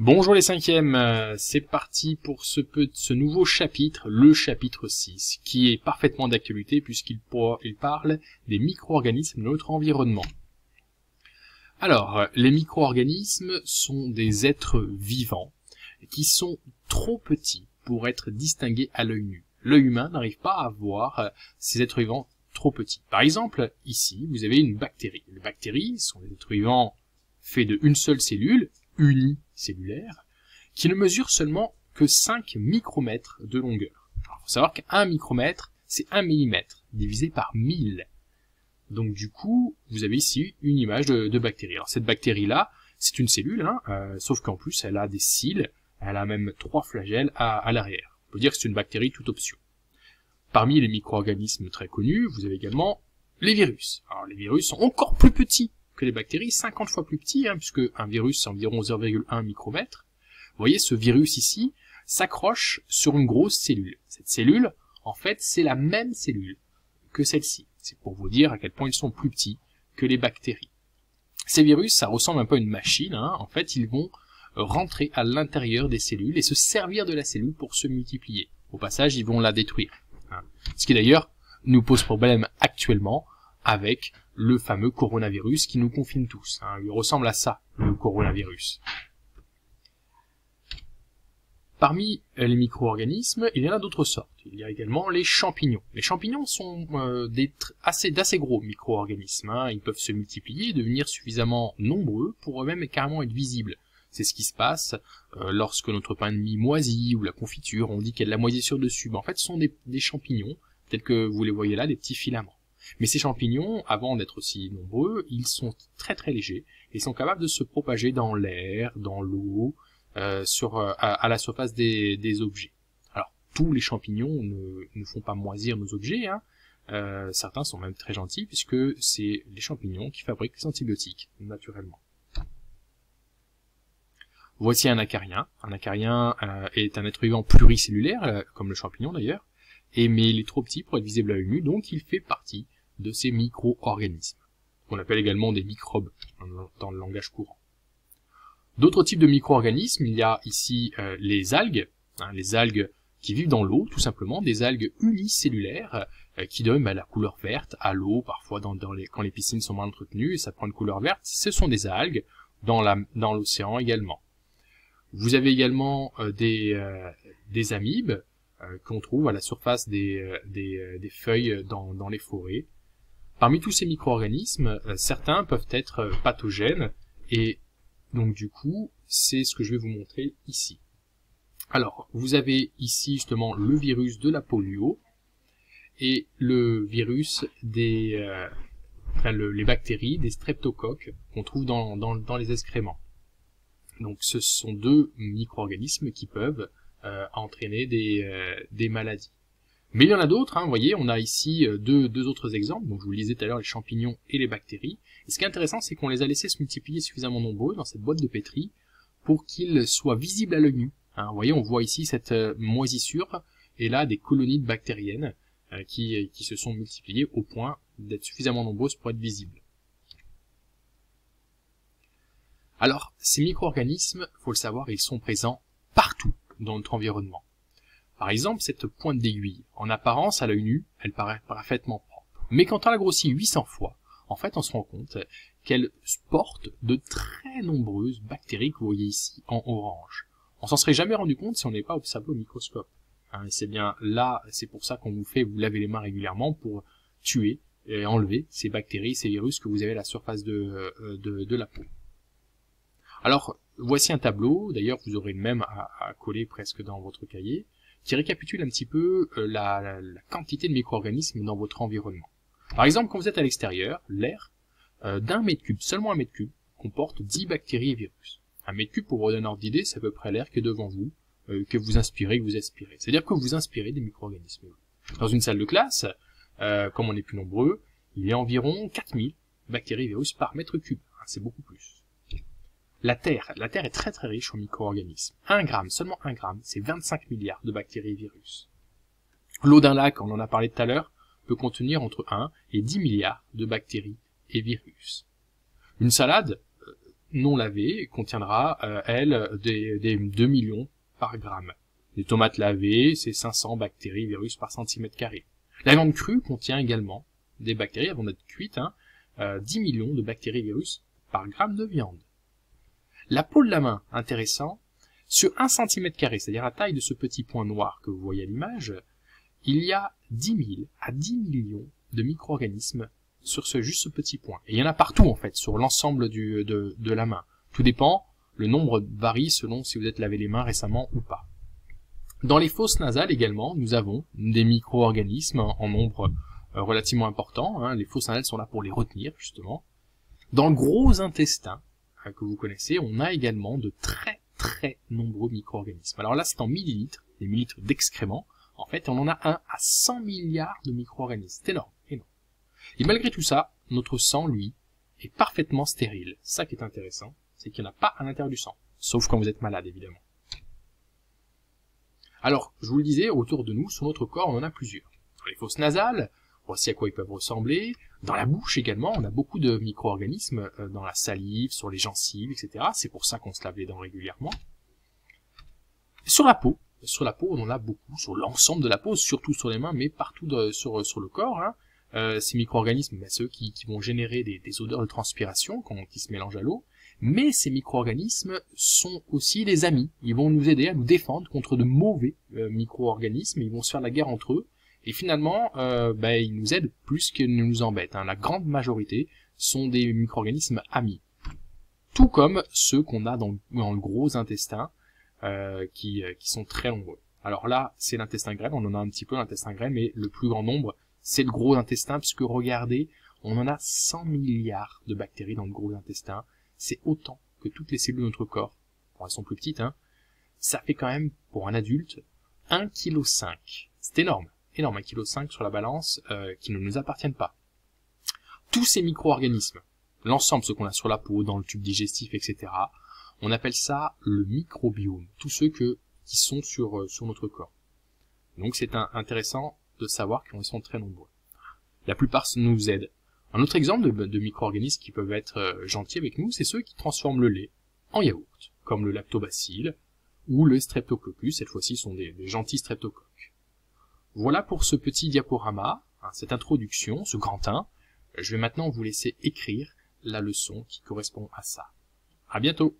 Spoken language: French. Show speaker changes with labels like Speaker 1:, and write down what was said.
Speaker 1: Bonjour les cinquièmes, c'est parti pour ce nouveau chapitre, le chapitre 6, qui est parfaitement d'actualité puisqu'il parle des micro-organismes de notre environnement. Alors, les micro-organismes sont des êtres vivants qui sont trop petits pour être distingués à l'œil nu. L'œil humain n'arrive pas à voir ces êtres vivants trop petits. Par exemple, ici, vous avez une bactérie. Les bactéries sont des êtres vivants faits d'une seule cellule, unicellulaire, qui ne mesure seulement que 5 micromètres de longueur. Il faut savoir qu'un micromètre, c'est 1 millimètre, divisé par 1000. Donc du coup, vous avez ici une image de bactérie. Alors cette bactérie-là, c'est une cellule, sauf qu'en plus, elle a des cils, elle a même 3 flagelles à l'arrière. On peut dire que c'est une bactérie toute option. Parmi les micro-organismes très connus, vous avez également les virus. Alors les virus sont encore plus petits que les bactéries, 50 fois plus petits, puisque un virus c'est environ 0,1 micromètre. Vous voyez, ce virus ici s'accroche sur une grosse cellule. Cette cellule, en fait, c'est la même cellule que celle-ci. C'est pour vous dire à quel point ils sont plus petits que les bactéries. Ces virus, ça ressemble un peu à une machine. En fait, ils vont rentrer à l'intérieur des cellules et se servir de la cellule pour se multiplier. Au passage, ils vont la détruire. Ce qui d'ailleurs nous pose problème actuellement avec le fameux coronavirus qui nous confine tous. Il ressemble à ça, le coronavirus. Parmi les micro-organismes, il y en a d'autres sortes. Il y a également les champignons. Les champignons sont d'assez gros micro-organismes. Ils peuvent se multiplier et devenir suffisamment nombreux pour eux-mêmes carrément être visibles. C'est ce qui se passe lorsque notre pain de mie moisit ou la confiture, on dit qu'il y a de la moisissure dessus. En fait, ce sont des champignons, tels que vous les voyez là, des petits filaments. Mais ces champignons, avant d'être aussi nombreux, ils sont très légers et sont capables de se propager dans l'air, dans l'eau, à la surface des objets. Alors, tous les champignons ne font pas moisir nos objets. Certains sont même très gentils puisque c'est les champignons qui fabriquent les antibiotiques, naturellement. Voici un acarien. Un acarien est un être vivant pluricellulaire, comme le champignon d'ailleurs, mais il est trop petit pour être visible à l'œil nu, donc il fait partie de ces micro-organismes, qu'on appelle également des microbes dans le langage courant. D'autres types de micro-organismes, il y a ici les algues qui vivent dans l'eau, tout simplement, des algues unicellulaires qui donnent la couleur verte à l'eau, parfois quand les piscines sont mal entretenues, et ça prend une couleur verte. Ce sont des algues dans l'océan également. Vous avez également des amibes qu'on trouve à la surface des feuilles dans les forêts. Parmi tous ces micro-organismes, certains peuvent être pathogènes et donc du coup, c'est ce que je vais vous montrer ici. Alors, vous avez ici justement le virus de la polio et le virus les bactéries, des streptocoques qu'on trouve dans les excréments. Donc ce sont deux micro-organismes qui peuvent entraîner des maladies. Mais il y en a d'autres, vous voyez, on a ici deux autres exemples, donc je vous le disais tout à l'heure, les champignons et les bactéries. Et ce qui est intéressant, c'est qu'on les a laissés se multiplier suffisamment nombreux dans cette boîte de pétri pour qu'ils soient visibles à l'œil nu. Vous voyez, on voit ici cette moisissure et là des colonies de bactériennes qui se sont multipliées au point d'être suffisamment nombreuses pour être visibles. Alors, ces micro-organismes, faut le savoir, ils sont présents partout dans notre environnement. Par exemple, cette pointe d'aiguille, en apparence, à l'œil nu, elle paraît parfaitement propre. Mais quand on la grossit 800 fois, en fait, on se rend compte qu'elle porte de très nombreuses bactéries que vous voyez ici en orange. On s'en serait jamais rendu compte si on n'est pas observé au microscope. C'est bien là, c'est pour ça qu'on vous fait vous laver les mains régulièrement pour tuer et enlever ces bactéries, ces virus que vous avez à la surface de la peau. Alors, voici un tableau, d'ailleurs vous aurez le même à coller presque dans votre cahier, qui récapitule un petit peu la quantité de micro-organismes dans votre environnement. Par exemple, quand vous êtes à l'extérieur, l'air d'un mètre cube, seulement un mètre cube, comporte 10 bactéries et virus. Un mètre cube, pour vous donner un ordre d'idée, c'est à peu près l'air qui est devant vous, que vous inspirez, que vous expirez. C'est-à-dire que vous inspirez des micro-organismes. Dans une salle de classe, comme on est plus nombreux, il y a environ 4000 bactéries et virus par mètre cube. C'est beaucoup plus. La Terre est très riche en micro-organismes. 1 gramme, seulement 1 gramme, c'est 25 milliards de bactéries et virus. L'eau d'un lac, on en a parlé tout à l'heure, peut contenir entre 1 et 10 milliards de bactéries et virus. Une salade non lavée contiendra, elle, des 2 millions par gramme. Les tomates lavées, c'est 500 bactéries virus par centimètre carré. La viande crue contient également des bactéries, avant d'être cuite, 10 millions de bactéries virus par gramme de viande. La peau de la main, intéressant, sur 1 cm carré, c'est-à-dire la taille de ce petit point noir que vous voyez à l'image, il y a 10 000 à 10 millions de micro-organismes sur juste ce petit point. Et il y en a partout, en fait, sur l'ensemble de la main. Tout dépend, le nombre varie selon si vous êtes lavé les mains récemment ou pas. Dans les fosses nasales également, nous avons des micro-organismes en nombre relativement important. Les fosses nasales sont là pour les retenir, justement. Dans le gros intestin, que vous connaissez, on a également de très nombreux micro-organismes. Alors là, c'est en millilitres, des millilitres d'excréments. En fait, on en a 1 à 100 milliards de micro-organismes. C'est énorme, énorme. Et malgré tout ça, notre sang, lui, est parfaitement stérile. Ça qui est intéressant, c'est qu'il n'y en a pas à l'intérieur du sang. Sauf quand vous êtes malade, évidemment. Alors, je vous le disais, autour de nous, sur notre corps, on en a plusieurs. Dans les fosses nasales, voici à quoi ils peuvent ressembler. Dans la bouche également, on a beaucoup de micro-organismes, dans la salive, sur les gencives, etc. C'est pour ça qu'on se lave les dents régulièrement. Sur la peau, on en a beaucoup, sur l'ensemble de la peau, surtout sur les mains, mais partout sur le corps. Ces micro-organismes, ceux qui vont générer des odeurs de transpiration qui se mélangent à l'eau. Mais ces micro-organismes sont aussi des amis. Ils vont nous aider à nous défendre contre de mauvais micro-organismes. Ils vont se faire la guerre entre eux. Et finalement, ils nous aident plus qu'ils ne nous embêtent. La grande majorité sont des micro-organismes amis. Tout comme ceux qu'on a dans le gros intestin, qui sont très nombreux. Alors là, c'est l'intestin grêle. On en a un petit peu l'intestin grêle, mais le plus grand nombre, c'est le gros intestin, puisque regardez, on en a 100 milliards de bactéries dans le gros intestin. C'est autant que toutes les cellules de notre corps. Bon, elles sont plus petites, Ça fait quand même, pour un adulte, 1,5 kg. C'est énorme. Énorme, 1,5 kg sur la balance, qui ne nous appartiennent pas. Tous ces micro-organismes, l'ensemble, ceux qu'on a sur la peau, dans le tube digestif, etc., on appelle ça le microbiome. Tous ceux qui sont sur notre corps. Donc c'est intéressant de savoir qu'ils sont très nombreux. La plupart nous aident. Un autre exemple de micro-organismes qui peuvent être gentils avec nous, c'est ceux qui transforment le lait en yaourt, comme le lactobacille ou le streptococcus. Cette fois-ci, sont des gentils streptocoques. Voilà pour ce petit diaporama, cette introduction, ce grand 1. Je vais maintenant vous laisser écrire la leçon qui correspond à ça. À bientôt!